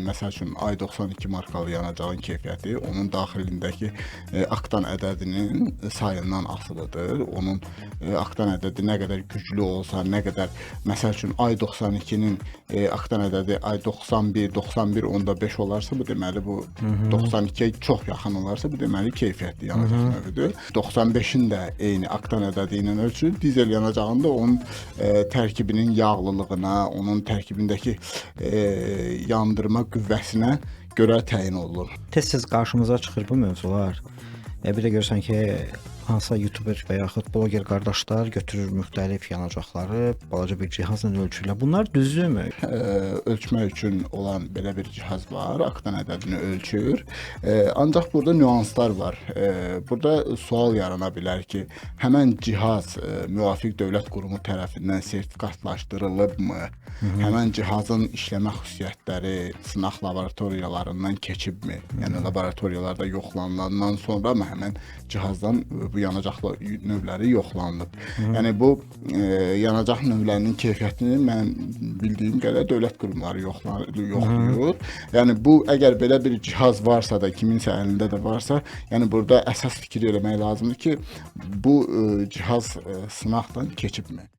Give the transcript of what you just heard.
məsəl üçün i92 markalı yanacağın keyfiyyəti onun daxilindəki aktan ədədinin sayından asılıdır. Onun aktan ədədi nə qədər güclü olsa, nə qədər məsəl üçün i92-nin aktan ədədi i91, 91.5 olarsa, bu deməli bu 92-yə çox yaxın olarsa, bu deməli keyfiyyətli yanacaq növüdür. 95-in də eyni aktan ədədi ilə ölçülür. Dizel yanacağında onun tərkibinin yağlılığına, onun tərkibindəki yandırma qüvvəsinə görə təyin olunur. Tez-tez qarşımıza çıxır bu mövzular. Bir də görürsən ki, hansısa YouTuber və yaxud bloger qardaşlar götürür müxtəlif yanacaqları, balaca bir cihazla ölçürlər. Bunlar düzdürmü? Ölçmək üçün olan belə bir cihaz var, aktan ədədini ölçür. Ancaq burada nüanslar var. Burada sual yarana bilər ki, həmən cihaz müvafiq dövlət qurumu tərəfindən sertifikatlaşdırılıbmı? Həmən cihazın işləmə xüsusiyyətləri sınaq laboratoriyalarından keçibmi? Yəni laboratoriyalarda yoxlanılandan sonra mı həmən cihazdan bu yanacaq növləri yoxlanılıb? Yəni bu yanacaq növlərinin keyfiyyətini mən bildiyim qədər dövlət qurumları yoxlayır. Yəni bu əgər belə bir cihaz varsa da, kiminsə əlində də varsa, yəni burada əsas fikir eləmək lazımdır ki, bu cihaz sınaqdan keçibmi?